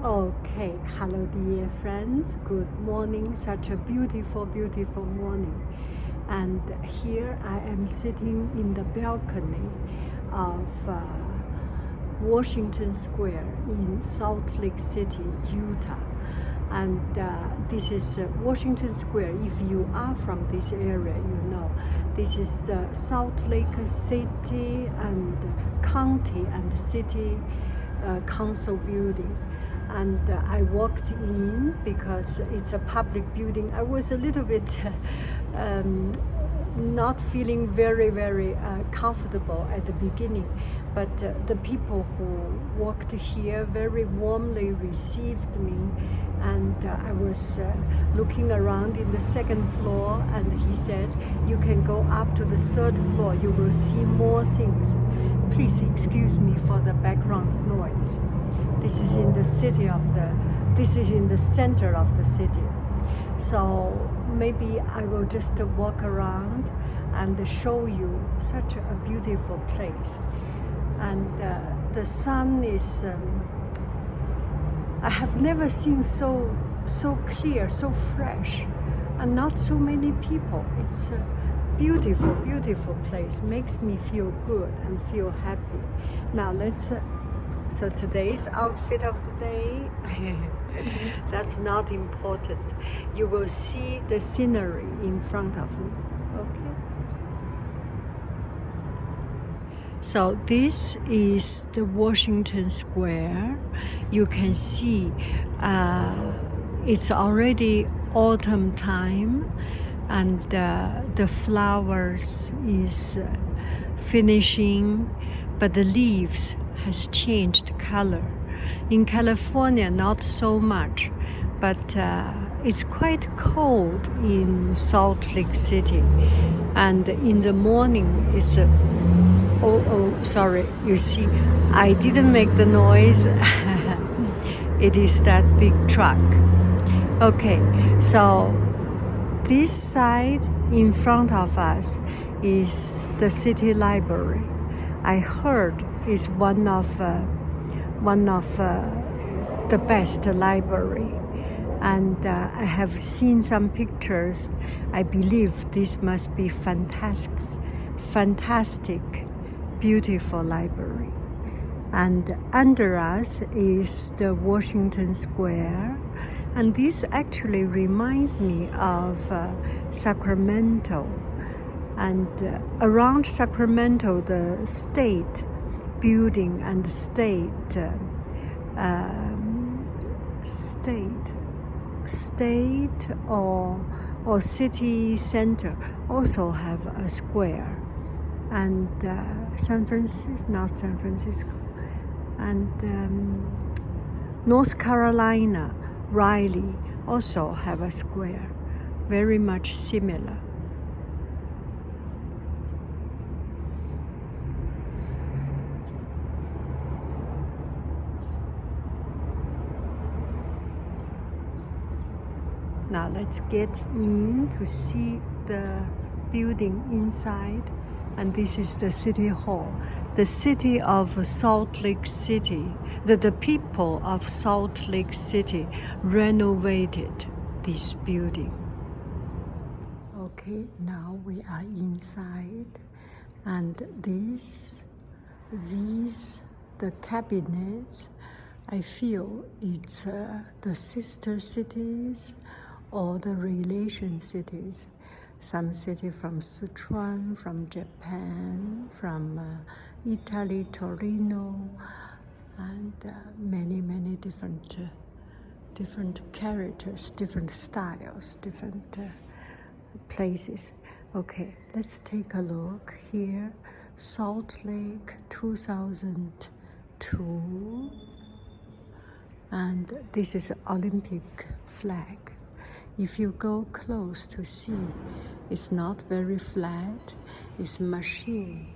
Okay, hello dear friends, good morning, such a beautiful, beautiful morning. And here I am sitting in the balcony of Washington Square in Salt Lake City, Utah. And this is Washington Square. If you are from this area, you know this is the Salt Lake City and County and City Council building. And I walked in because it's a public building. I was a little bit not feeling very comfortable at the beginning, but the people who worked here very warmly received me, and I was looking around in the second floor, and he said, you can go up to the third floor, you will see more things. Please excuse me for the background noise. This is in the center of the city. So maybe I will just walk around and show you such a beautiful place. And the sun is, I have never seen so clear, so fresh, and not so many people. It's a beautiful place. Makes me feel good and feel happy. Now let's so today's outfit of the day, that's not important. You will see the scenery in front of me, okay? So this is the Washington Square. You can see it's already autumn time, and the flowers is finishing, but the leaves has changed color. In California, not so much, but it's quite cold in Salt Lake City. And in the morning, it's sorry, you see, I didn't make the noise. It is that big truck. Okay, so this side in front of us is the city library. I heard is one of the best library, and I have seen some pictures. I believe this must be fantastic, beautiful library. And under us is the Washington Square, and this actually reminds me of Sacramento. And around Sacramento, the state building and state or city center also have a square. And not San Francisco, and North Carolina, Raleigh also have a square, very much similar. Now let's get in to see the building inside. And this is the City Hall. The city of Salt Lake City, the people of Salt Lake City renovated this building. Okay, now we are inside, and the cabinets, I feel it's the sister cities or the relation cities. Some city from Sichuan, from Japan, from Italy, Torino, and many different characters, different styles, different places. Okay, let's take a look here. Salt Lake 2002, and this is an Olympic flag. If you go close to see, it's not very flat. It's machine,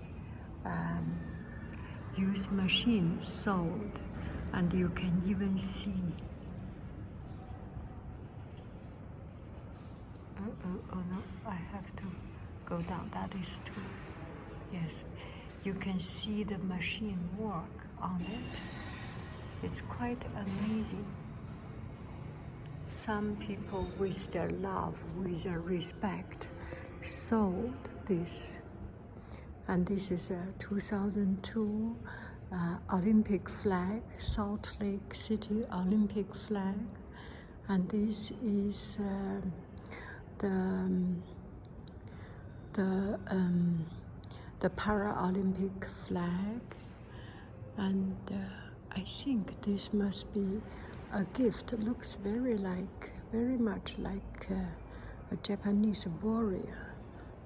used machine sewed, and you can even see. Oh no, I have to go down. That is too. Yes, you can see the machine work on it. It's quite amazing. Some people with their love, with their respect, sold this. And this is a 2002 Olympic flag, Salt Lake City Olympic flag. And this is the Paralympic flag. And I think this must be a gift. It looks very much like a Japanese warrior,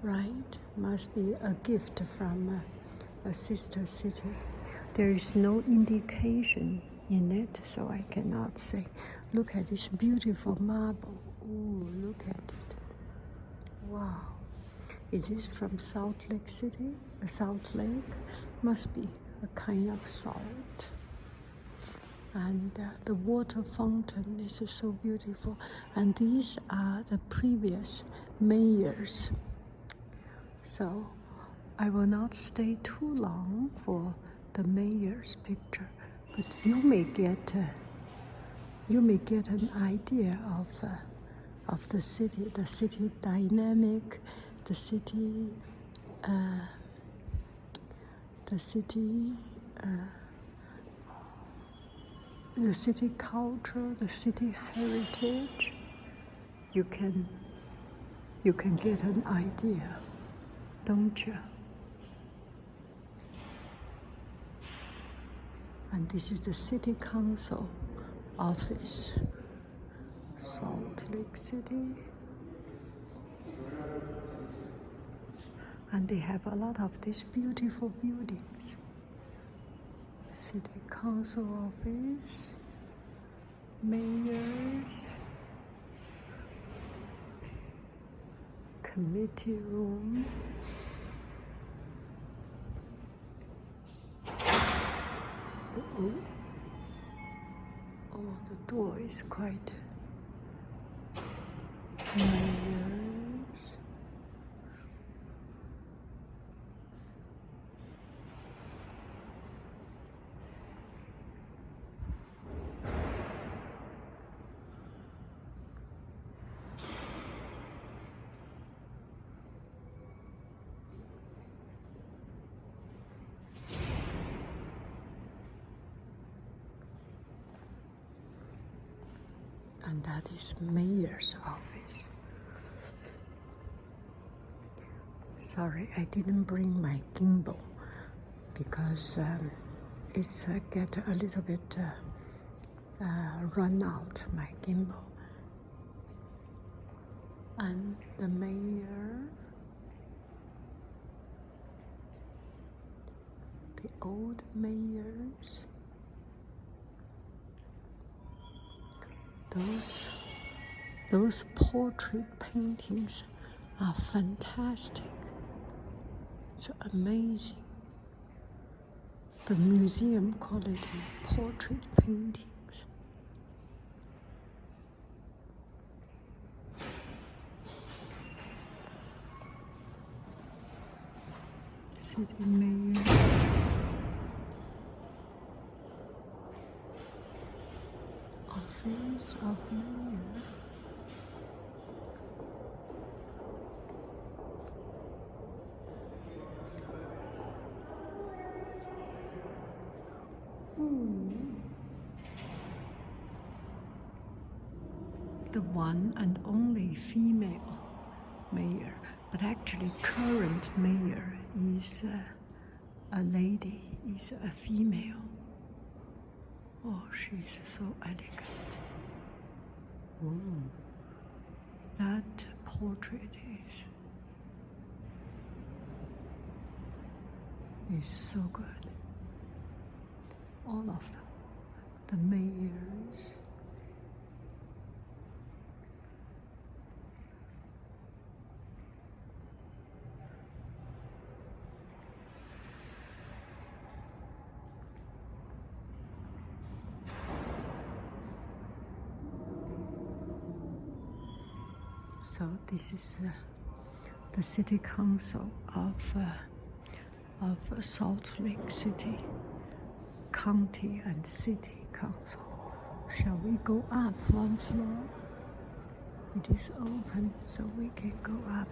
right? Must be a gift from a sister city. There is no indication in it, so I cannot say. Look at this beautiful marble. Ooh, look at it. Wow. Is this from Salt Lake City? Salt Lake? Must be a kind of salt. And the water fountain is so beautiful. And these are the previous mayors. So I will not stay too long for the mayor's picture, but you may get an idea of the city dynamic, the city culture, the city heritage. You can get an idea, don't you? And this is the city council office, Salt Lake City. And they have a lot of these beautiful buildings. City council office, mayors, committee room. Oh, the door is quite mayors. And that is mayor's office. Sorry, I didn't bring my gimbal because it's get a little bit run out, my gimbal. And the mayor, the old mayors, those portrait paintings are fantastic. It's amazing. The museum quality portrait paintings. City mayor. Office of mayor. The one and only female mayor, but actually current mayor is a lady, is a female. Oh, she's so elegant. Ooh. That portrait is so good. All of them, the mayors. So this is the city council of Salt Lake City, county and city Council. Shall we go up one floor? It is open, so we can go up.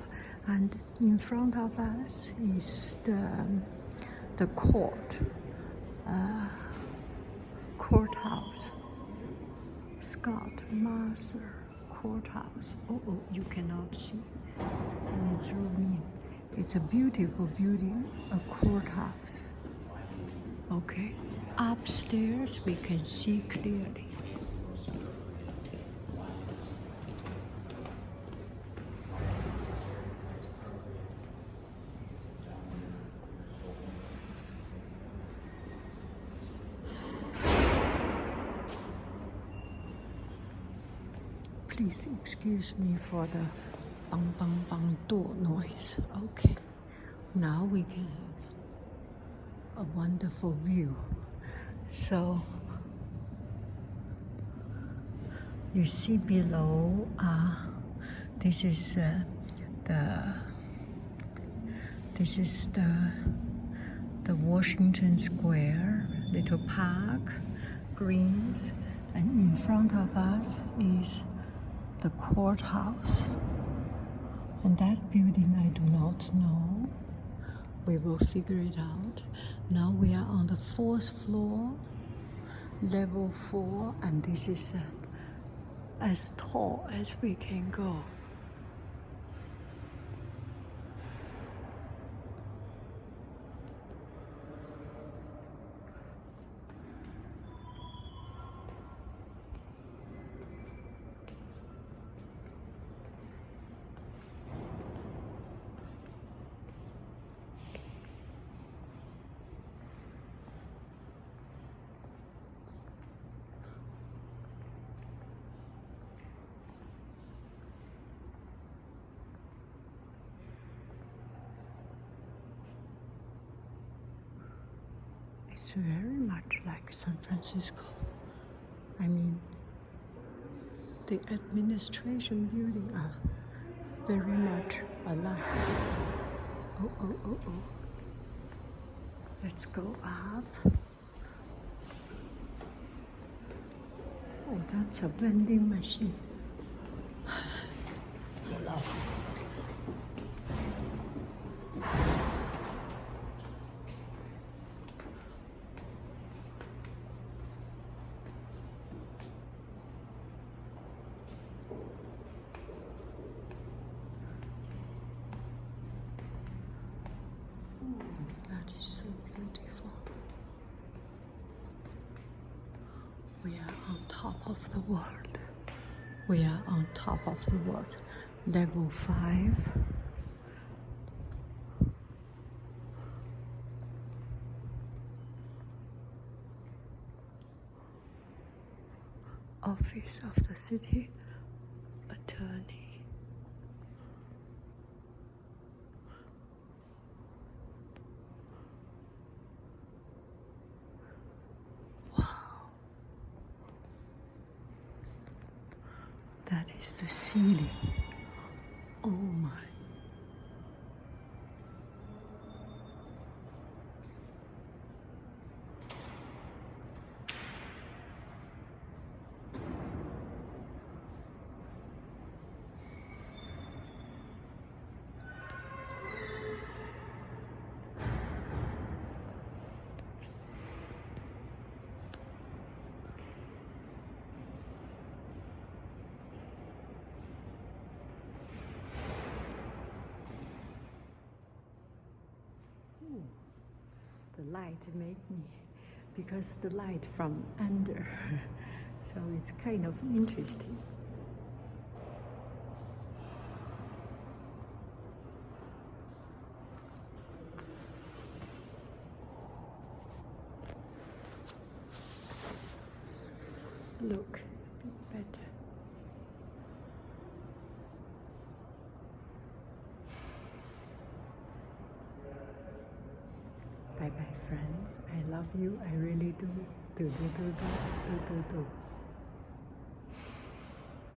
And in front of us is the courthouse. Scott Marshall Courthouse. Oh, you cannot see. Let me zoom in. It's a beautiful building, a courthouse. Okay, upstairs we can see clearly. Please excuse me for the bang bang bang door noise. Okay, now we can have a wonderful view. So you see below, this is the Washington Square little park, greens, and in front of us is the courthouse. And that building I do not know. We will figure it out. Now we are on the 4th floor, level 4, and this is as tall as we can go. It's very much like San Francisco. I mean, the administration building are very much alike. Oh. Let's go up. Oh, that's a vending machine. Hello. That is so beautiful. We are on top of the world. We are on top of the world. Level 5. Office of the city attorney. That is the ceiling. Oh my. The light made me, because the light from under, so it's kind of interesting. Look, better. Bye bye friends. I love you. I really do. Do.